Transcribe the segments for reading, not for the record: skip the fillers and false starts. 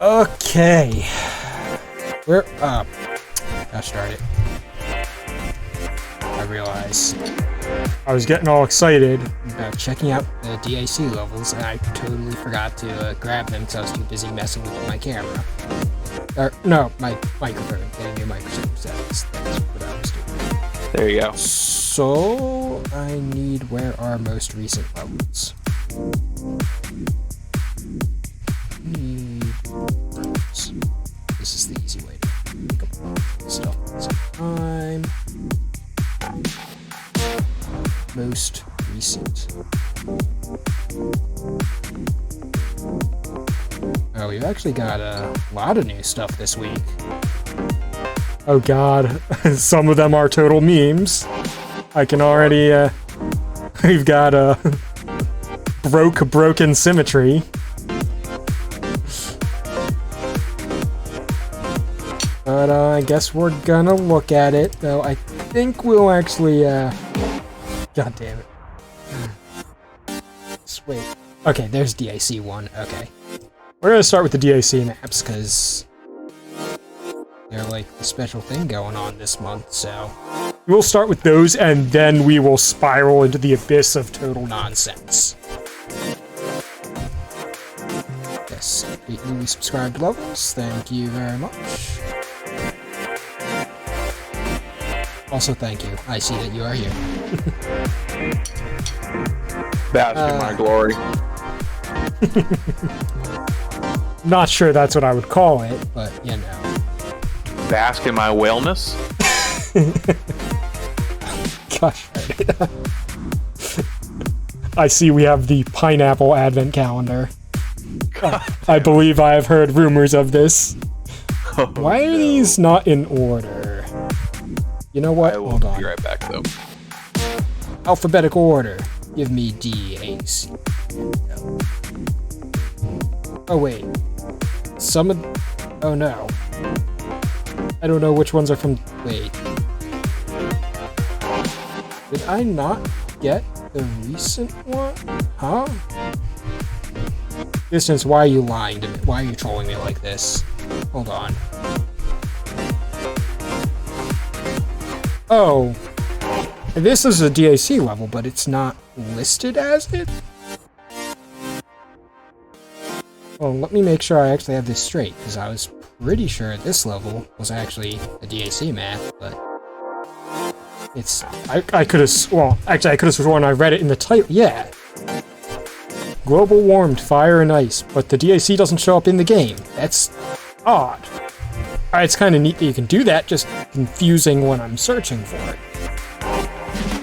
Okay. We're up. Gosh darn it. I realize I was getting all excited about checking out the DAC levels, and I totally forgot to grab them because I was too busy messing with my camera. Or, no, my microphone. Getting new microphone settings. That's what I was doing. There you go. So, I need where are most recent levels. This is the easy way to pick up stuff at the same time. Most recent. Oh, we've actually got a lot of new stuff this week. Oh god, some of them are total memes. I can already, we've got broken symmetry. But I guess we're gonna look at it, though I think we'll actually, God damn it. Just wait. Okay, there's DAC 1, okay. We're gonna start with the DAC maps, because they're like the special thing going on this month, so... We'll start with those, and then we will spiral into the abyss of total nonsense. Yes, 8 newly subscribed levels, thank you very much. Also, thank you. I see that you are here. Bask in my glory. Not sure that's what I would call it, but you know. Bask in my whaleness? Gosh. I see we have the pineapple advent calendar. I believe I have heard rumors of this. Oh, Why are these not in order? You know what? I will Hold on. be right back, though. Alphabetical order. Give me DAC. Oh, wait. Some of... Oh, no. I don't know which ones are from... Wait. Did I not get the recent one? Huh? Distance, why are you lying to me? Why are you trolling me like this? Hold on. Oh. This is a DAC level, but it's not listed as it? Well, let me make sure I actually have this straight, because I was pretty sure this level was actually a DAC map, but... It's... I could have... Well, actually, I could have sworn I read it in the title. Yeah. Global warmed, fire and ice, but the DAC doesn't show up in the game. That's odd. Alright, it's kind of neat that you can do that, just confusing when I'm searching for it.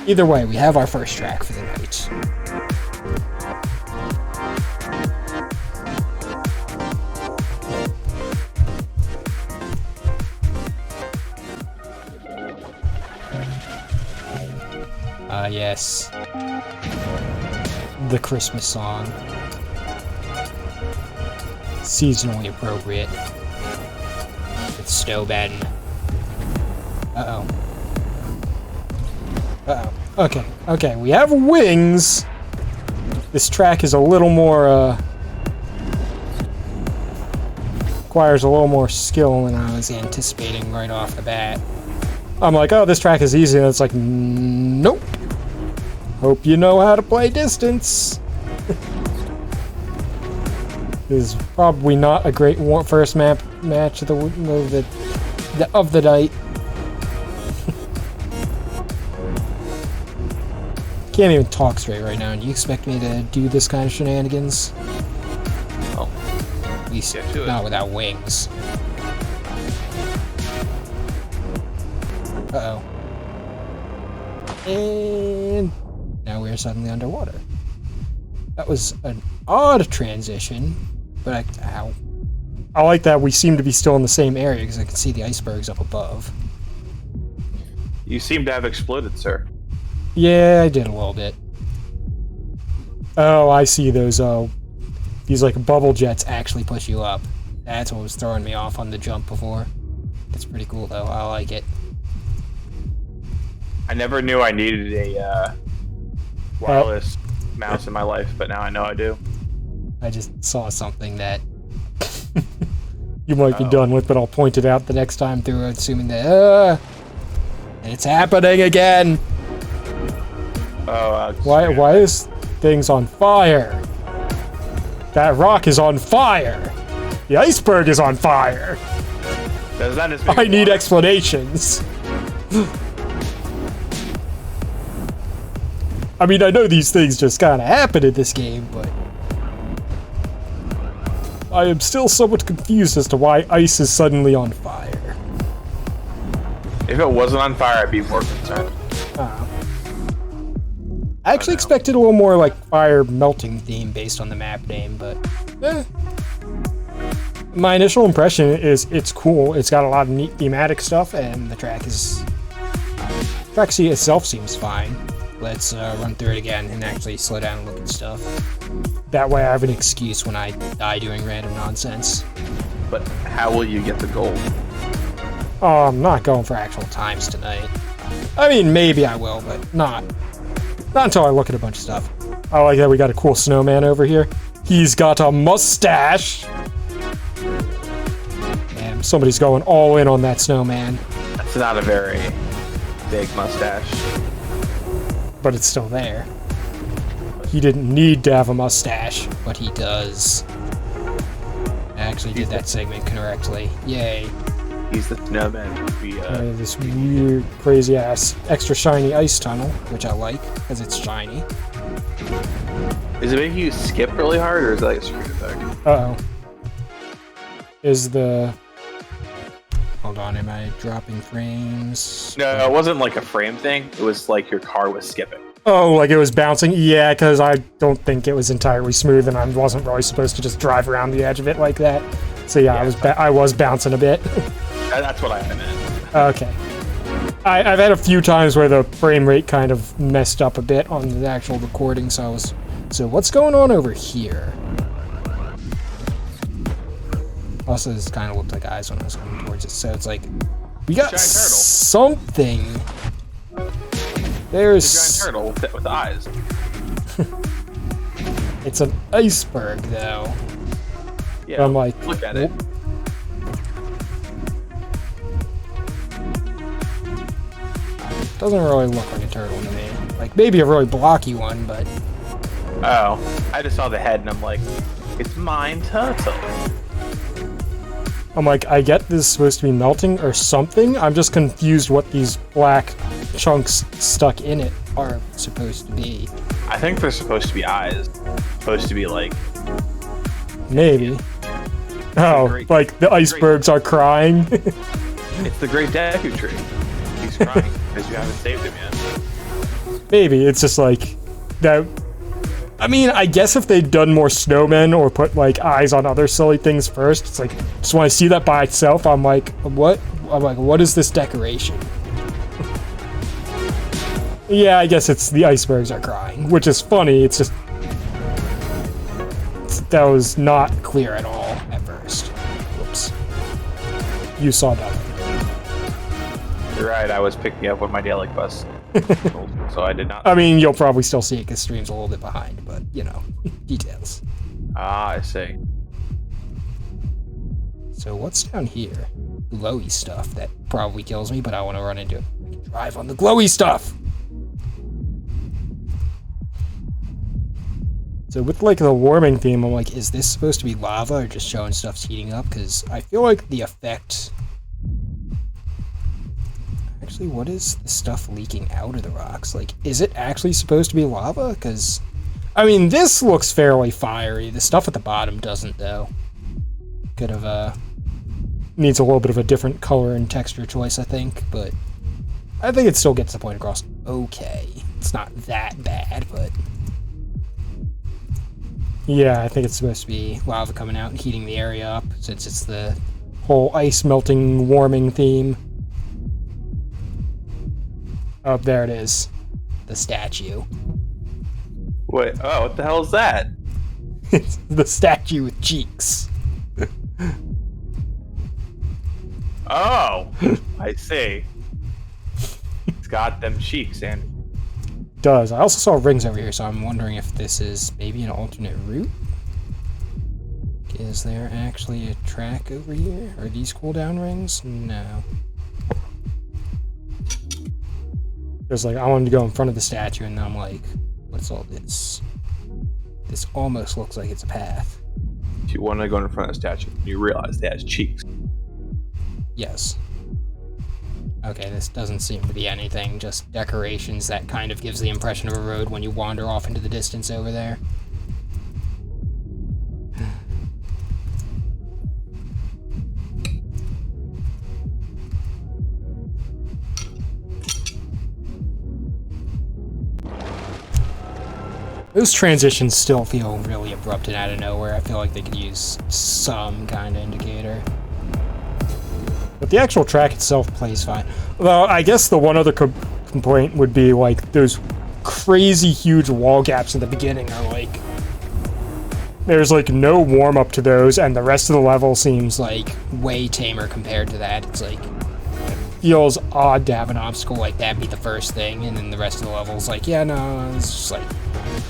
Either way, we have our first track for the night. Yes. The Christmas song. Seasonally appropriate. With Snowben. Uh-oh. Uh-oh. Okay, okay, we have wings! This track is a little more, requires a little more skill than I was anticipating right off the bat. I'm like, oh, this track is easy, and it's like, nope. Hope you know how to play distance. This is probably not a great first match of the night. Can't even talk straight right now, and you expect me to do this kind of shenanigans? Oh. At least not without wings. Uh-oh. And now we're suddenly underwater. That was an odd transition, but ow. I like that we seem to be still in the same area because I can see the icebergs up above. You seem to have exploded, sir. Yeah, I did a little bit. Oh, I see those, these like bubble jets actually push you up. That's what was throwing me off on the jump before. It's pretty cool though, I like it. I never knew I needed a wireless mouse in my life, but now I know I do. I just saw something that you might be done with, but I'll point it out the next time through, assuming that, and it's happening again! Oh, Why is things on fire? That rock is on fire! The iceberg is on fire! Does that just make I need water? explanations. I mean, I know these things just kind of happen in this game, but I am still somewhat confused as to why ice is suddenly on fire. If it wasn't on fire, I'd be more concerned. I actually expected a little more like fire melting theme based on the map name, but my initial impression is it's cool. It's got a lot of neat thematic stuff, and the track itself seems fine. Let's run through it again and actually slow down and look at stuff. That way I have an excuse when I die doing random nonsense. But how will you get the gold? Oh, I'm not going for actual times tonight. I mean, maybe I will, but not until I look at a bunch of stuff. I like that we got a cool snowman over here. He's got a mustache! Damn, somebody's going all in on that snowman. That's not a very big mustache. But it's still there. He didn't need to have a mustache, but he does. I actually did that segment correctly. Yay. He's the snowman. This weird, crazy-ass, extra shiny ice tunnel, which I like, because it's shiny. Is it making you skip really hard, or is it like a screen effect? Uh-oh. Is the... Hold on, am I dropping frames? No, it wasn't like a frame thing. It was like your car was skipping. Oh, like it was bouncing? Yeah, because I don't think it was entirely smooth, and I wasn't really supposed to just drive around the edge of it like that. So yeah, I was bouncing a bit. That's what I meant. Okay. I've had a few times where the frame rate kind of messed up a bit on the actual recording, so what's going on over here? Also, this kind of looked like eyes when I was coming towards it, so it's like, we got something. There's a giant turtle with eyes. It's an iceberg, though. Yeah, I'm like, look at it. Doesn't really look like a turtle to me. Like, maybe a really blocky one, but... Oh, I just saw the head and I'm like, it's mine turtle. I'm like, I get this is supposed to be melting or something. I'm just confused what these black chunks stuck in it are supposed to be. I think they're supposed to be eyes. Supposed to be like... Maybe. Oh, like the icebergs are crying? It's the great Deku tree. He's crying because you haven't saved him yet. Maybe, it's just like... that. I mean, I guess if they'd done more snowmen or put, like, eyes on other silly things first, it's like, just when I see that by itself, I'm like, what? I'm like, what is this decoration? Yeah, I guess it's the icebergs are crying, which is funny, it's just... that was not clear at all at first. Whoops. You saw nothing. You're right, I was picking up on my daily bus. So I did not. I mean, you'll probably still see it because stream's a little bit behind, but, you know, details. Ah, I see. So what's down here? Glowy stuff that probably kills me, but I want to run into it. I can drive on the glowy stuff! So with, like, the warming theme, I'm like, is this supposed to be lava or just showing stuff's heating up? Because I feel like the effect... Actually, what is the stuff leaking out of the rocks? Like, is it actually supposed to be lava? Because, I mean, this looks fairly fiery. The stuff at the bottom doesn't, though. Could have, needs a little bit of a different color and texture choice, I think, but I think it still gets the point across. Okay. It's not that bad, but... yeah, I think it's supposed to be lava coming out and heating the area up, since it's the whole ice melting, warming theme. Oh, there it is. The statue. Wait, oh, what the hell is that? It's the statue with cheeks. Oh, I see. It's got them cheeks, and Does. I also saw rings over here, so I'm wondering if this is maybe an alternate route? Is there actually a track over here? Are these cooldown rings? No. There's like, I wanted to go in front of the statue, and then I'm like, what's all this? This almost looks like it's a path. You want to go in front of the statue, you realize it has cheeks. Yes. Okay, this doesn't seem to be anything, just decorations that kind of gives the impression of a road when you wander off into the distance over there. Those transitions still feel really abrupt and out of nowhere. I feel like they could use some kind of indicator. But the actual track itself plays fine. Well, I guess the one other complaint would be like those crazy huge wall gaps in the beginning are like... There's like no warm-up to those, and the rest of the level seems like way tamer compared to that. It's like... feels odd to have an obstacle like that be the first thing, and then the rest of the level's like, yeah, no, it's just like...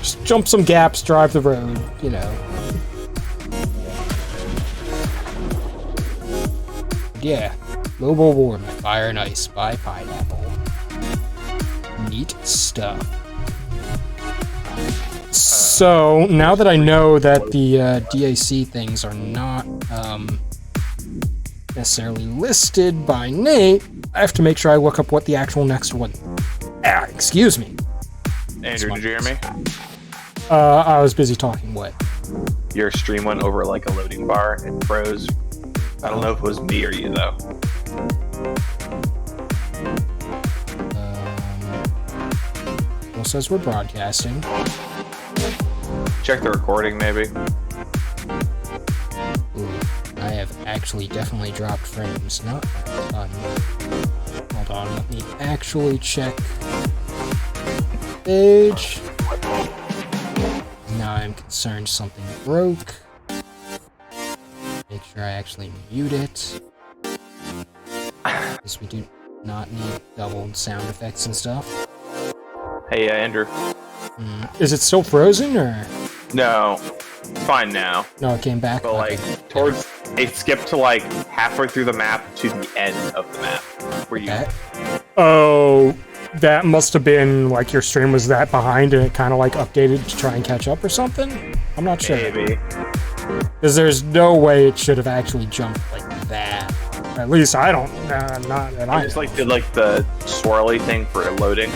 Just jump some gaps, drive the road, you know. Yeah, global warming, fire and ice by Pineapple. Neat stuff. So, now that I know that the DAC things are not necessarily listed by name, I have to make sure I look up what the actual next one... excuse me. Andrew, did you hear me? I was busy talking. What? Your stream went over like a loading bar and froze. I don't know if it was me or you, though. Well, it says we're broadcasting. Check the recording, maybe. Ooh, I have actually definitely dropped frames. Not a ton. Hold on, let me actually check. Page. Now I'm concerned something broke. Make sure I actually mute it. Because we do not need doubled sound effects and stuff. Hey, Andrew. Is it still frozen, or? No, it's fine now. No, it came back? But like, towards... It skipped to like halfway through the map to the end of the map. Where you... Oh... That must have been, like, your stream was that behind and it kind of, like, updated to try and catch up or something? I'm not sure. Maybe. Because there's no way it should have actually jumped like that. At least I don't, not that I just, like, did, like, the swirly thing for loading.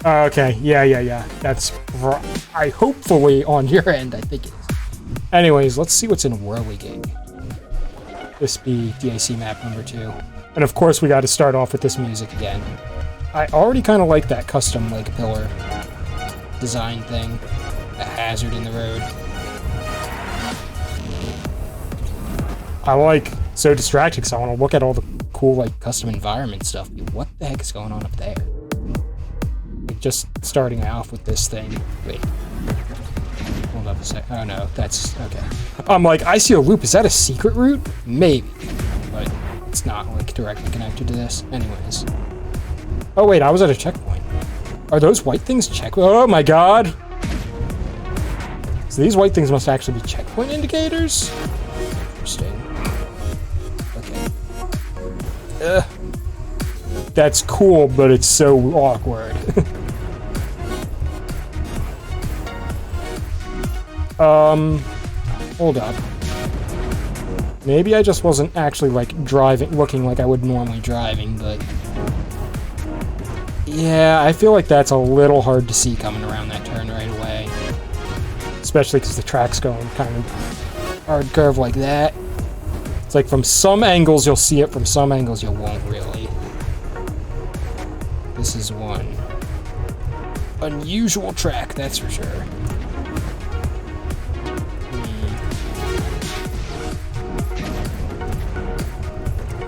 Okay, yeah. That's, hopefully, on your end, I think it is. Anyways, let's see what's in Whirligig. This be DAC map number 2. And, of course, we got to start off with this music again. I already kind of like that custom, like, pillar design thing. The hazard in the road. I like so distracted because I want to look at all the cool, like, custom environment stuff. What the heck is going on up there? Like, just starting off with this thing. Wait. Hold up a sec. Oh, no. That's... Okay. I'm like, I see a loop. Is that a secret route? Maybe. But it's not, like, directly connected to this. Anyways. Oh, wait, I was at a checkpoint. Are those white things Oh, my God! So these white things must actually be checkpoint indicators? Interesting. Okay. That's cool, but it's so awkward. Hold up. Maybe I just wasn't actually, like, looking like I would normally driving, but... Yeah, I feel like that's a little hard to see coming around that turn right away. Especially because the track's going kind of hard curve like that. It's like from some angles you'll see it, from some angles you won't really. This is one unusual track, that's for sure.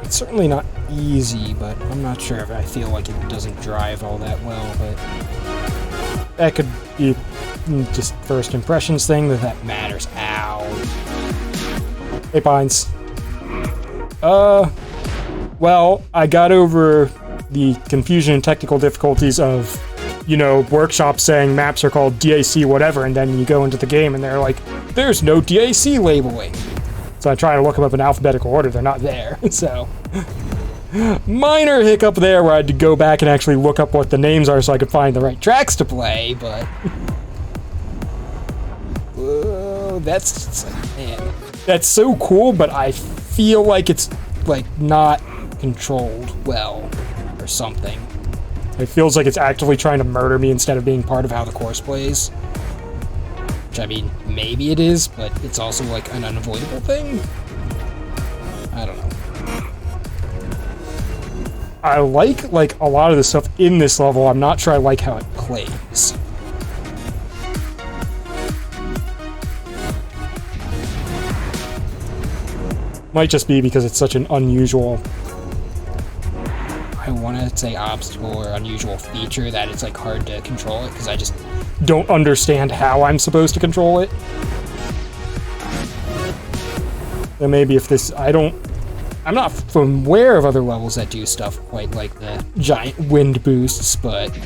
It's certainly not easy, but I'm not sure if I feel like it doesn't drive all that well, but that could be just first impressions thing that matters. Ow. Hey, Pines. Well, I got over the confusion and technical difficulties of, you know, workshops saying maps are called DAC whatever, and then you go into the game and they're like, there's no DAC labeling. So I try to look them up in alphabetical order. They're not there. So minor hiccup there where I had to go back and actually look up what the names are so I could find the right tracks to play, but whoa, that's like, man, that's so cool, but I feel like it's like not controlled well or something. It feels like it's actively trying to murder me instead of being part of how the course plays. Which, I mean, maybe it is, but it's also like an unavoidable thing. I don't know. I like a lot of the stuff in this level. I'm not sure I like how it plays. Might just be because it's such an unusual, I want to say obstacle or unusual feature that it's like hard to control it because I just don't understand how I'm supposed to control it. And maybe if this, I'm not aware of other levels that do stuff quite like the giant wind boosts, but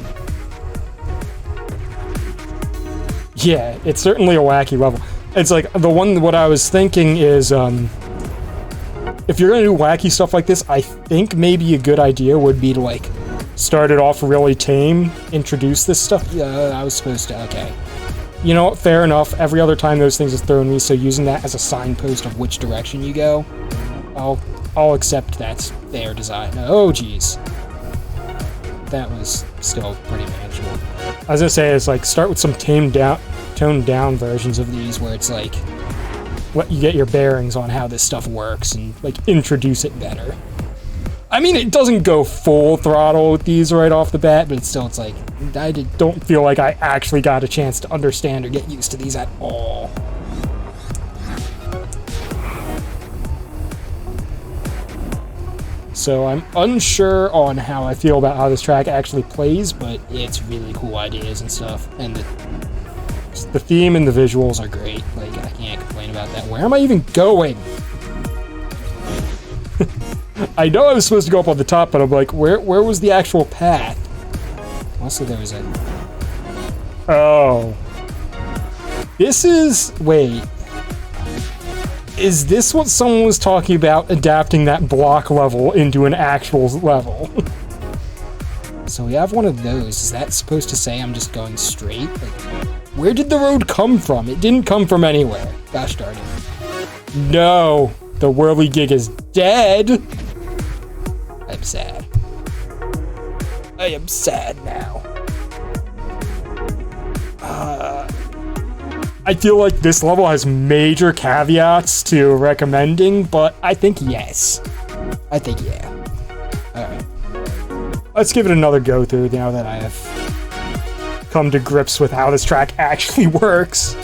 yeah, it's certainly a wacky level. It's like what I was thinking is, if you're gonna do wacky stuff like this, I think maybe a good idea would be to like start it off really tame, introduce this stuff. Yeah, I was supposed to, okay. You know what, fair enough. Every other time those things has thrown me, so using that as a signpost of which direction you go, I'll accept that's their design. Oh, geez. That was still pretty manageable. I was gonna say, it's like, start with some toned down versions of these where it's like, let you get your bearings on how this stuff works and like introduce it better. I mean, it doesn't go full throttle with these right off the bat, but it's like, I don't feel like I actually got a chance to understand or get used to these at all. So I'm unsure on how I feel about how this track actually plays, but it's really cool ideas and stuff, and the theme and the visuals are great. Like, I can't complain about that. Where am I even going? I know I was supposed to go up on the top, but I'm like, where was the actual path? Also, there was a... Oh. This is... Wait. Is this what someone was talking about, adapting that block level into an actual level? So we have one of those. Is that supposed to say I'm just going straight? Like, where did the road come from? It didn't come from anywhere. Gosh darn it. No! The Whirligig is dead! I'm sad. I am sad now. I feel like this level has major caveats to recommending, but I think yes. I think yeah. Alright. Let's give it another go through now that I have come to grips with how this track actually works.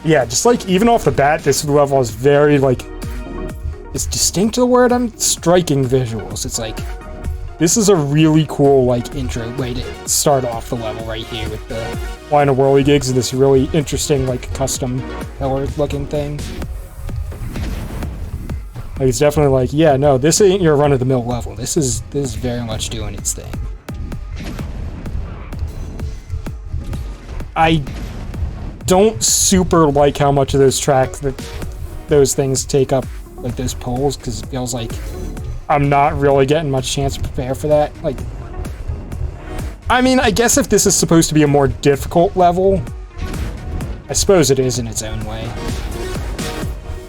Yeah, just like even off the bat, this level is very like, is distinct the word? I'm striking visuals. It's like, this is a really cool like intro way to start off the level right here with the line of whirligigs and this really interesting like custom pillar looking thing. Like, it's definitely like, yeah, no, this ain't your run-of-the-mill level. This is very much doing its thing. I don't super like how much of those tracks that those things take up, like those poles, because it feels like I'm not really getting much chance to prepare for that. Like, I mean, I guess if this is supposed to be a more difficult level, I suppose it is in its own way.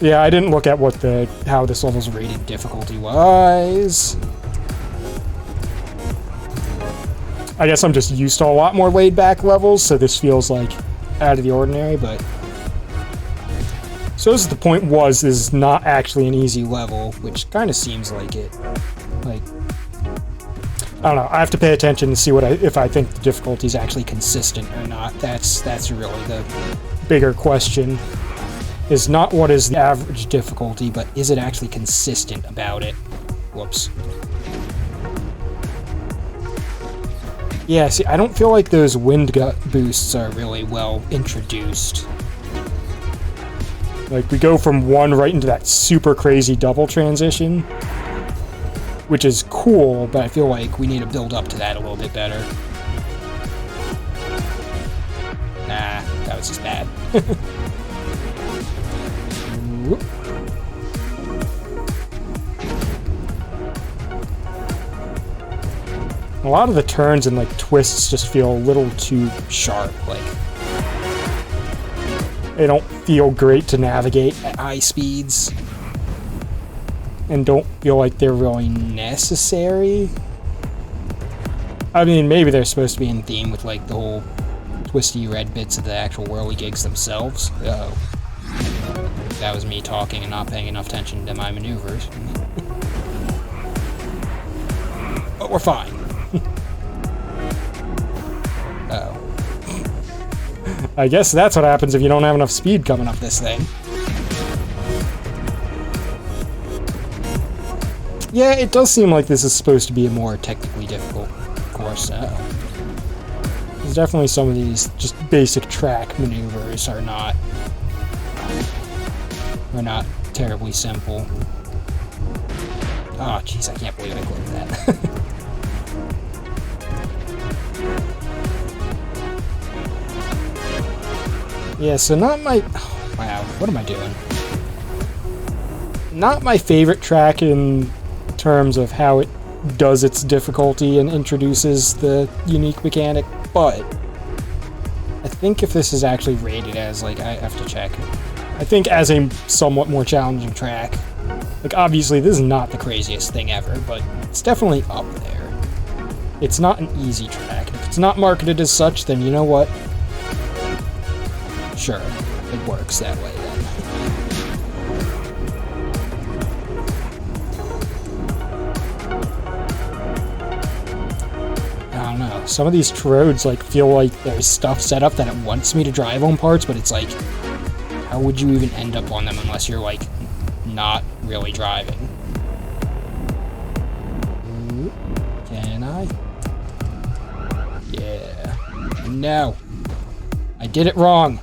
Yeah, I didn't look at what how this level's rated difficulty-wise. I guess I'm just used to a lot more laid-back levels, so this feels like out of the ordinary, but... So the point was, this is not actually an easy level, which kind of seems like it. Like, I don't know, I have to pay attention to see if I think the difficulty is actually consistent or not. That's really the bigger question. Is not what is the average difficulty, but is it actually consistent about it? Whoops. Yeah, see, I don't feel like those wind boosts are really well introduced. Like, we go from one right into that super crazy double transition, which is cool, but I feel like we need to build up to that a little bit better. Nah, that was just bad. Whoop. A lot of the turns and like twists just feel a little too sharp. Like they don't feel great to navigate at high speeds, and don't feel like they're really necessary. I mean, maybe they're supposed to be in theme with like the whole twisty red bits of the actual whirligigs themselves. Uh-oh. That was me talking and not paying enough attention to my maneuvers. But we're fine. Uh-oh. I guess that's what happens if you don't have enough speed coming up this thing. Yeah, it does seem like this is supposed to be a more technically difficult course. There's definitely some of these just basic track maneuvers are not terribly simple. Oh, jeez, I can't believe I clicked that. Yeah, so not my... Oh, wow, what am I doing? Not my favorite track in terms of how it does its difficulty and introduces the unique mechanic, but I think if this is actually rated as, like, I have to check. I think as a somewhat more challenging track, like, obviously this is not the craziest thing ever, but it's definitely up there. It's not an easy track. If it's not marketed as such, then you know what? Sure, it works that way then. I don't know. Some of these roads like feel like there's stuff set up that it wants me to drive on parts, but it's like, how would you even end up on them unless you're like not really driving? Can I? Yeah. No. I did it wrong.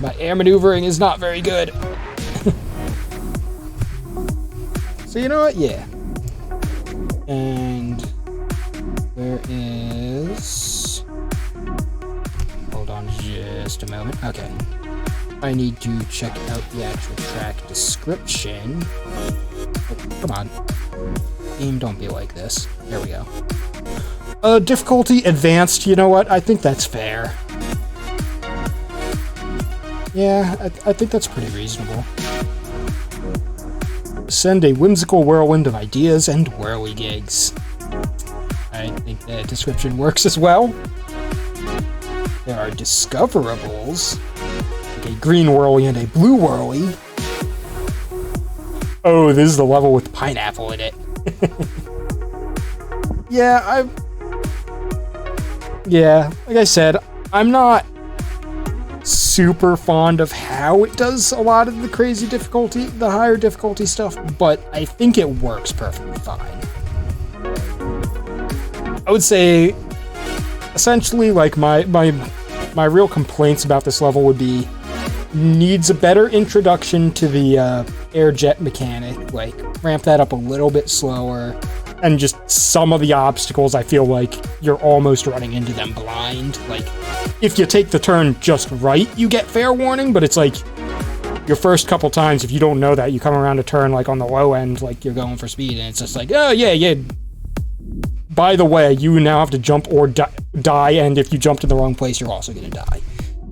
My air maneuvering is not very good. So you know what? Yeah. And where is... Hold on just a moment. Okay. I need to check out the actual track description. Oh, come on. Game, don't be like this. There we go. Difficulty advanced. You know what? I think that's fair. Yeah, I think that's pretty reasonable. Send a whimsical whirlwind of ideas and whirligigs. I think the description works as well. There are discoverables. Like a green whirly and a blue whirly. Oh, this is the level with pineapple in it. Yeah, like I said, I'm not super fond of how it does a lot of the crazy difficulty, the higher difficulty stuff, but I think it works perfectly fine. I would say, essentially, like my real complaints about this level would be, needs a better introduction to the air jet mechanic, like ramp that up a little bit slower, and just some of the obstacles I feel like you're almost running into them blind. Like, if you take the turn just right, you get fair warning, but it's like, your first couple times, if you don't know that, you come around a turn, like, on the low end, like, you're going for speed, and it's just like, oh, yeah, by the way, you now have to jump or die, and if you jump to the wrong place, you're also gonna die.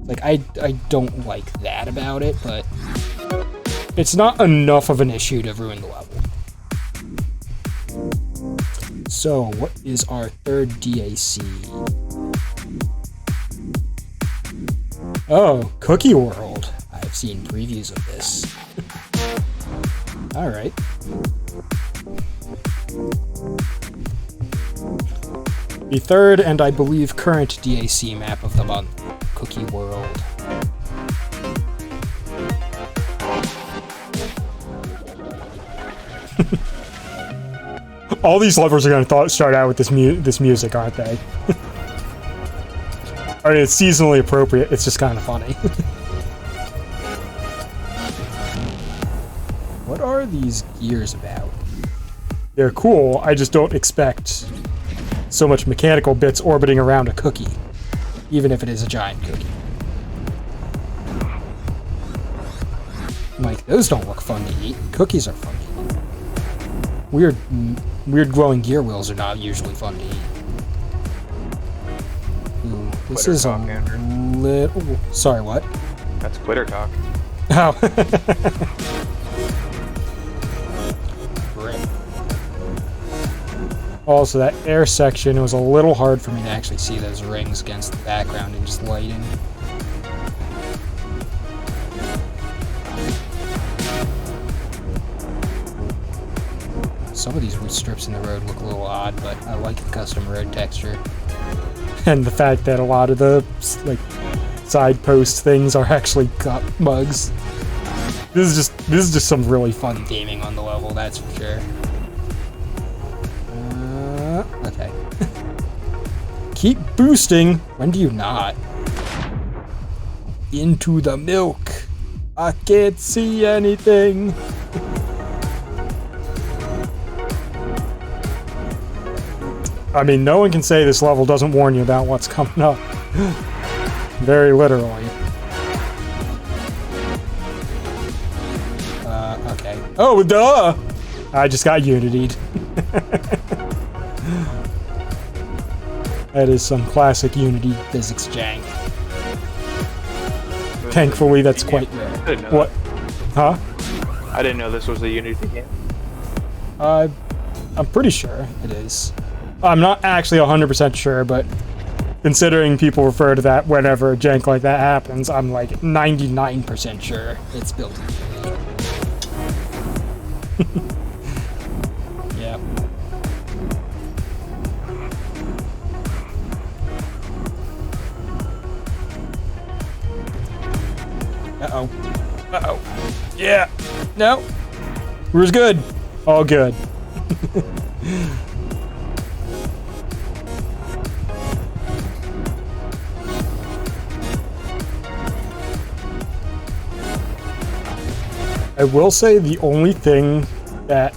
Like, I don't like that about it, but it's not enough of an issue to ruin the level. So, what is our third DAC? Oh, Cookie World. I've seen previews of this. Alright. The third and I believe current DAC map of the month, Cookie World. All these levels are going to start out with this music, aren't they? I mean, it's seasonally appropriate. It's just kind of funny. What are these gears about? They're cool. I just don't expect so much mechanical bits orbiting around a cookie, even if it is a giant cookie. I'm like, those don't look fun to eat. Cookies are fun to eat. Weird glowing gear wheels are not usually fun to eat. Ooh, this Quitter is talk, a Andrew. little... Sorry, what? That's quitter talk. Oh. Great. Also, that air section, it was a little hard for me to actually see those rings against the background and just lighting. Some of these strips in the road look a little odd, but I like the custom road texture. And the fact that a lot of the like side post things are actually cut mugs. This is just some really fun gaming on the level, that's for sure. Okay. Keep boosting. When do you not? Into the milk. I can't see anything. I mean, no one can say this level doesn't warn you about what's coming up. Very literally. Okay. Oh, duh! I just got unitied. That is some classic Unity physics jank. Thankfully, that's quite rare. I didn't know What? Huh? I didn't know this was a Unity game. I'm pretty sure it is. I'm not actually 100% sure, but considering people refer to that whenever a jank like that happens, I'm like 99% sure it's built in Unity. Yep. Uh-oh. Uh-oh. Yeah. No. We're good. All good. I will say the only thing that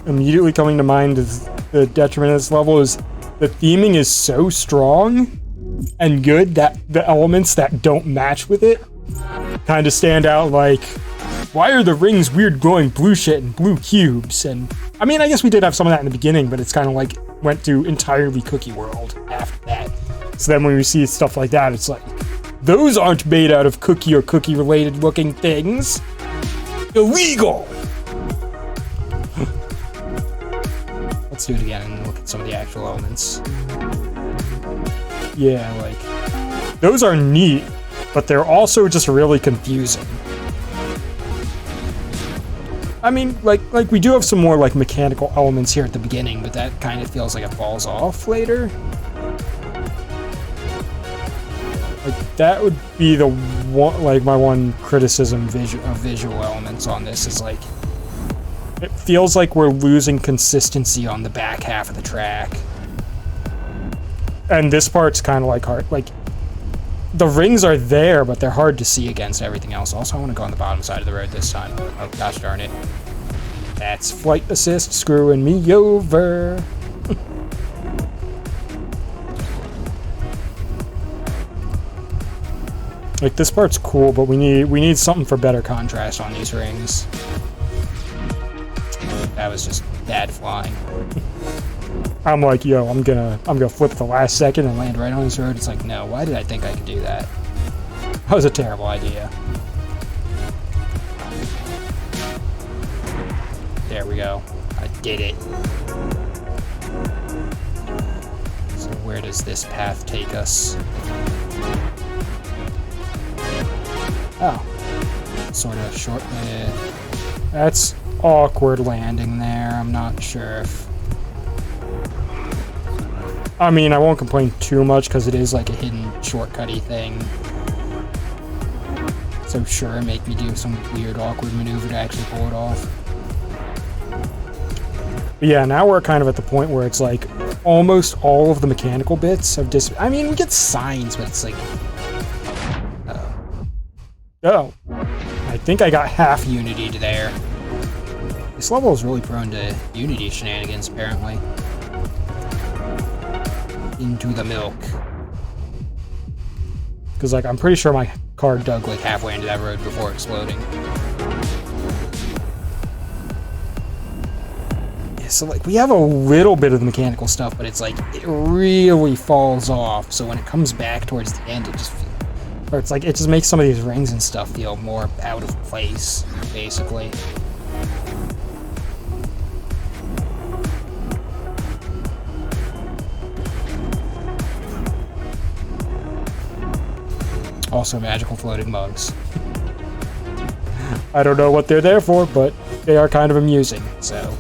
immediately coming to mind is the detriment of this level is the theming is so strong and good that the elements that don't match with it kind of stand out. Like, why are the rings weird glowing blue shit and blue cubes? And I mean, I guess we did have some of that in the beginning, but it's kind of like went to entirely Cookie World after that. So then when we see stuff like that, it's like, those aren't made out of cookie or cookie related looking things. Illegal! Let's do it again and look at some of the actual elements. Yeah, like, those are neat, but they're also just really confusing. I mean, like we do have some more like mechanical elements here at the beginning, but that kind of feels like it falls off later. Like, that would be the one, like, my one criticism of visual elements on this is, like, it feels like we're losing consistency on the back half of the track. And this part's kind of, like, hard. Like, the rings are there, but they're hard to see against everything else. Also, I want to go on the bottom side of the road this time. Oh, gosh darn it. That's flight assist screwing me over. Like, this part's cool, but we need something for better contrast on these rings. That was just bad flying. I'm like, yo, I'm gonna flip the last second and land right on this road. It's like, no, why did I think I could do that? That was a terrible idea. There we go. I did it. So where does this path take us? Oh, sort of short. That's awkward landing there. I'm not sure if. I mean, I won't complain too much because it is like a hidden shortcutty thing. So sure, make me do some weird, awkward maneuver to actually pull it off. But yeah, now we're kind of at the point where it's like almost all of the mechanical bits have I mean, we get signs, but it's like. Oh, I think I got half Unity to there. This level is really prone to Unity shenanigans, apparently. Into the milk. Because, like, I'm pretty sure my car dug, like, halfway into that road before exploding. So like we have a little bit of the mechanical stuff, but it's like it really falls off. So when it comes back towards the end, it just feels, or it's like it just makes some of these rings and stuff feel more out of place, basically. Also magical floating mugs. I don't know what they're there for, but they are kind of amusing, so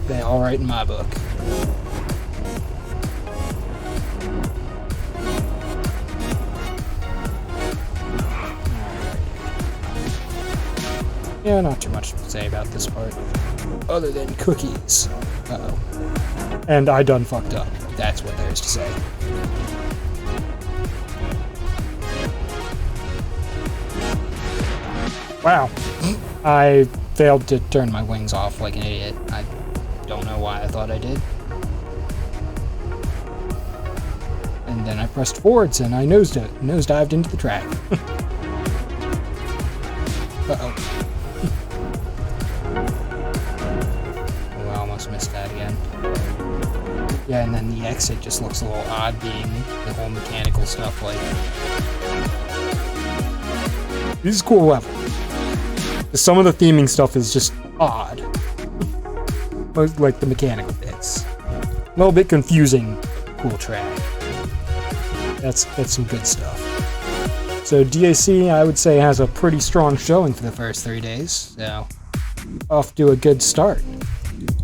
they're alright in my book. Yeah, not too much to say about this part, other than cookies. Uh-oh. And I done fucked up. That's what there is to say. Wow. I failed to turn my wings off like an idiot. I don't know why I thought I did. And then I pressed forwards and I nosedived into the track. Uh-oh. Oh, I almost missed that again. Yeah, and then the exit just looks a little odd being the whole mechanical stuff like... This is a cool level. Some of the theming stuff is just odd. Like the mechanical bits. A little bit confusing, cool track. That's some good stuff. So DAC, I would say, has a pretty strong showing for the first 3 days, so off to a good start.